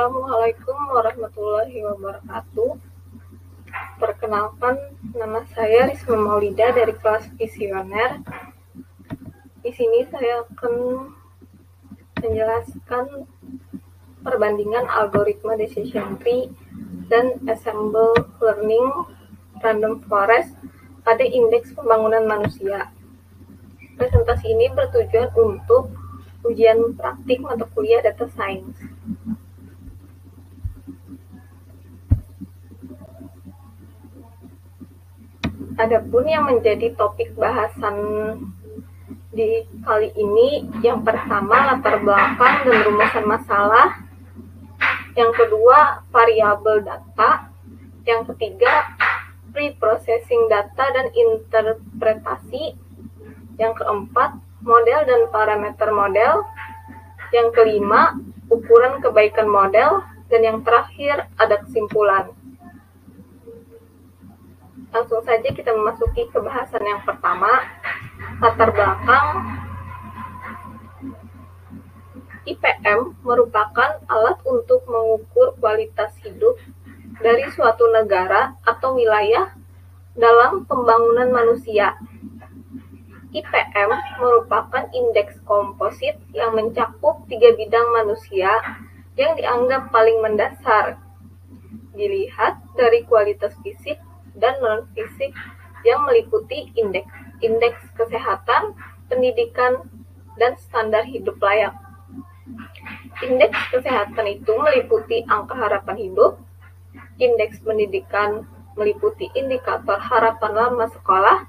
Assalamualaikum warahmatullahi wabarakatuh. Perkenalkan, nama saya Risma Maulida dari kelas Visioner. Di sini saya akan menjelaskan perbandingan algoritma decision tree dan ensemble learning random forest pada indeks pembangunan manusia. Presentasi ini bertujuan untuk ujian praktik mata kuliah data science. Adapun yang menjadi topik bahasan di kali ini, yang pertama latar belakang dan rumusan masalah, yang kedua variabel data, yang ketiga pre-processing data dan interpretasi, yang keempat model dan parameter model, yang kelima ukuran kebaikan model, dan yang terakhir ada kesimpulan. Langsung saja kita memasuki ke bahasan yang pertama, latar belakang. IPM merupakan alat untuk mengukur kualitas hidup dari suatu negara atau wilayah dalam pembangunan manusia. IPM merupakan indeks komposit yang mencakup 3 bidang manusia yang dianggap paling mendasar, dilihat dari kualitas fisik dan non-fisik yang meliputi indeks kesehatan, pendidikan, dan standar hidup layak. Indeks kesehatan itu meliputi angka harapan hidup, indeks pendidikan meliputi indikator harapan lama sekolah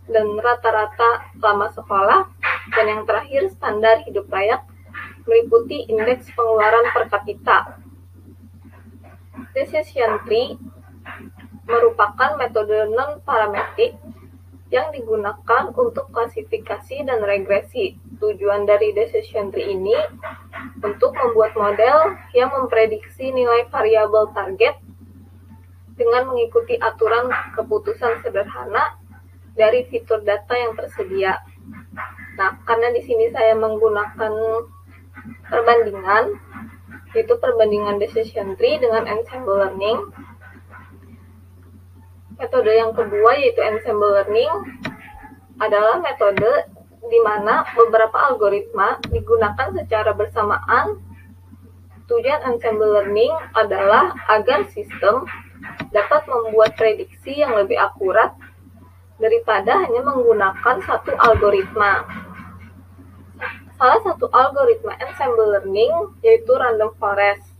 dan rata-rata lama sekolah, dan yang terakhir standar hidup layak meliputi indeks pengeluaran per kapita. Decision tree merupakan metode non-parametrik yang digunakan untuk klasifikasi dan regresi. Tujuan dari decision tree ini untuk membuat model yang memprediksi nilai variabel target dengan mengikuti aturan keputusan sederhana dari fitur data yang tersedia. Nah, karena di sini saya menggunakan perbandingan, yaitu perbandingan decision tree dengan ensemble learning. Metode yang kedua, yaitu ensemble learning, adalah metode di mana beberapa algoritma digunakan secara bersamaan. Tujuan ensemble learning adalah agar sistem dapat membuat prediksi yang lebih akurat daripada hanya menggunakan satu algoritma. Salah satu algoritma ensemble learning yaitu random forest.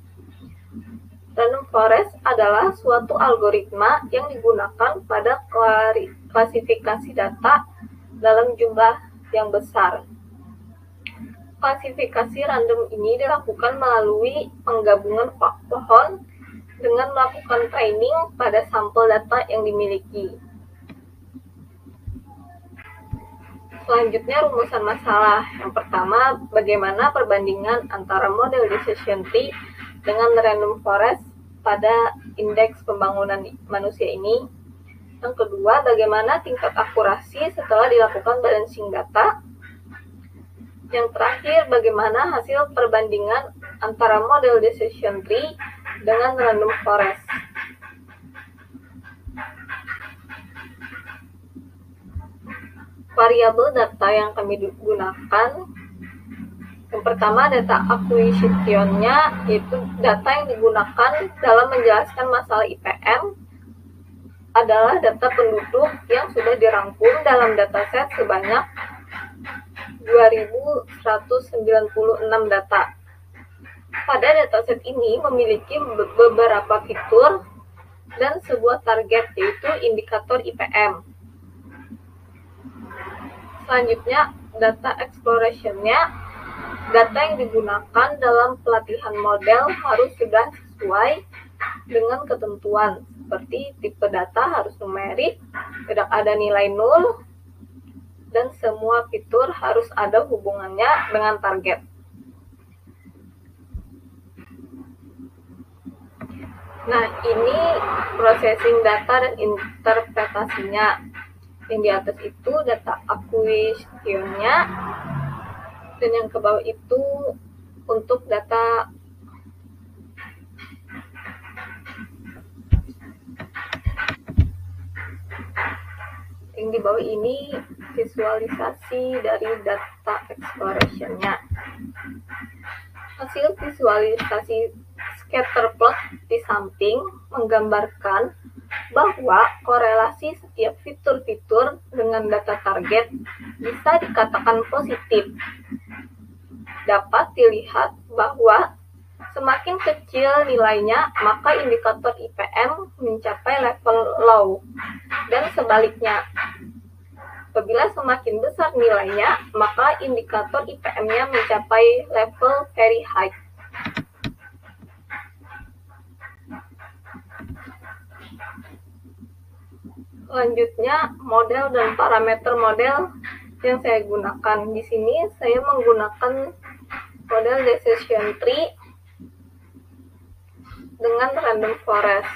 Random forest adalah suatu algoritma yang digunakan pada klasifikasi data dalam jumlah yang besar. Klasifikasi random ini dilakukan melalui penggabungan pohon dengan melakukan training pada sampel data yang dimiliki. Selanjutnya rumusan masalah. Yang pertama, bagaimana perbandingan antara model decision tree dengan random forest pada indeks pembangunan manusia ini. Yang kedua, bagaimana tingkat akurasi setelah dilakukan balancing data. Yang terakhir, bagaimana hasil perbandingan antara model decision tree dengan random forest. Variabel data yang kami gunakan, yang pertama data acquisition-nya, yaitu data yang digunakan dalam menjelaskan masalah IPM adalah data penduduk yang sudah dirangkum dalam dataset sebanyak 2.196 data. Pada dataset ini memiliki beberapa fitur dan sebuah target, yaitu indikator IPM. Selanjutnya, data exploration-nya, data yang digunakan dalam pelatihan model harus sudah sesuai dengan ketentuan, seperti tipe data harus numerik, tidak ada nilai nol, dan semua fitur harus ada hubungannya dengan target. Nah, ini processing data dan interpretasinya. Yang di atas itu data acquisition-nya, dan yang ke bawah itu untuk data Yang di bawah ini visualisasi dari data exploration-nya. Hasil visualisasi scatter plot di samping menggambarkan bahwa korelasi setiap fitur-fitur dengan data target bisa dikatakan positif. Dapat dilihat bahwa semakin kecil nilainya, maka indikator IPM mencapai level low, dan sebaliknya. Apabila semakin besar nilainya, maka indikator IPM-nya mencapai level very high. Selanjutnya, model dan parameter model yang saya gunakan. Di sini saya menggunakan model decision tree dengan random forest.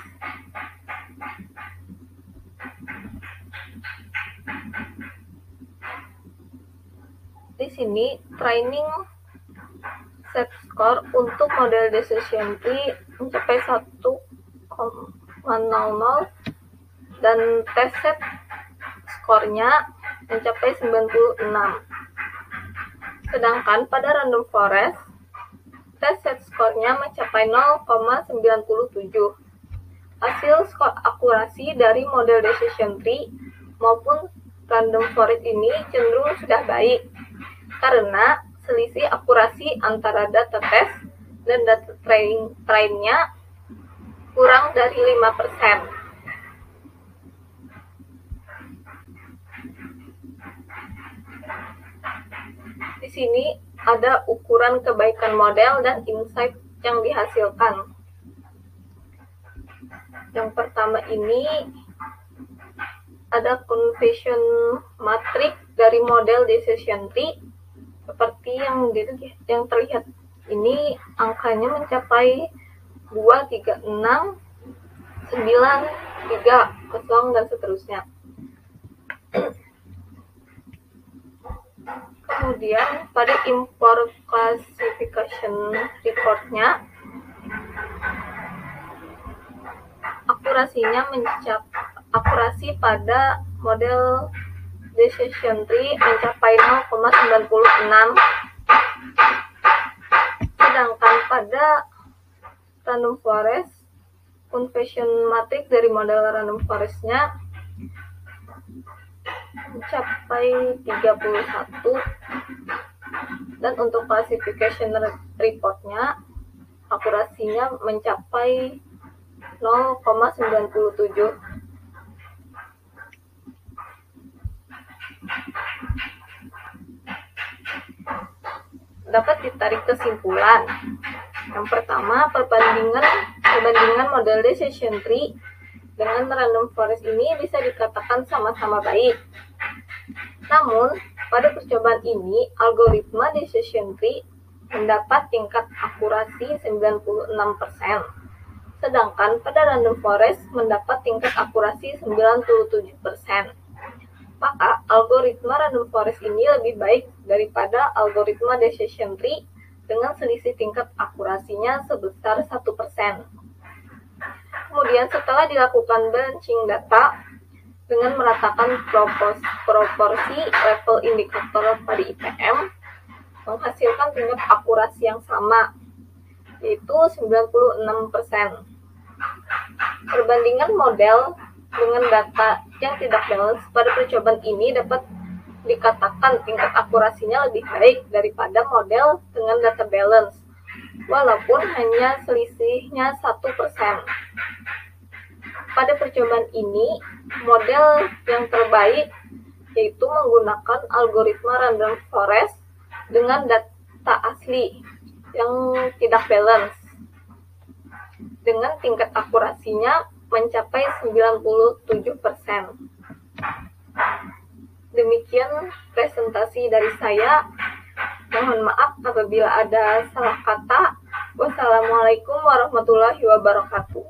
Di sini training set score untuk model decision tree mencapai 1,00 dan test set skornya mencapai 96. Sedangkan pada random forest test set skornya mencapai 0,97. Hasil skor akurasi dari model decision tree maupun random forest ini cenderung sudah baik karena selisih akurasi antara data test dan data trainnya kurang dari 5%. Di sini ada ukuran kebaikan model dan insight yang dihasilkan. Yang pertama ini ada confession matrix dari model decision tree. Seperti yang terlihat ini, angkanya mencapai 2, 3, 6, 9, 3, 0, dan seterusnya. Kemudian pada import classification report-nya, akurasi pada model decision tree mencapai 0,96, sedangkan pada random forest confession matrix dari model random forest-nya mencapai 31, dan untuk classification report-nya akurasinya mencapai 0,97. Dapat ditarik kesimpulan. Yang pertama, perbandingan model decision tree dengan random forest ini bisa dikatakan sama-sama baik. Namun, pada percobaan ini, algoritma decision tree mendapat tingkat akurasi 96%, sedangkan pada random forest mendapat tingkat akurasi 97%. Maka, algoritma random forest ini lebih baik daripada algoritma decision tree dengan selisih tingkat akurasinya sebesar 1%. Kemudian setelah dilakukan benching data dengan meratakan proporsi level indikator pada IPM, menghasilkan tingkat akurasi yang sama, yaitu 96%. Perbandingan model dengan data yang tidak balance pada percobaan ini dapat dikatakan tingkat akurasinya lebih baik daripada model dengan data balance, walaupun hanya selisihnya 1%. Pada percobaan ini, model yang terbaik yaitu menggunakan algoritma random forest dengan data asli yang tidak balance, dengan tingkat akurasinya mencapai 97%. Demikian presentasi dari saya. Mohon maaf apabila ada salah kata. Wassalamualaikum warahmatullahi wabarakatuh.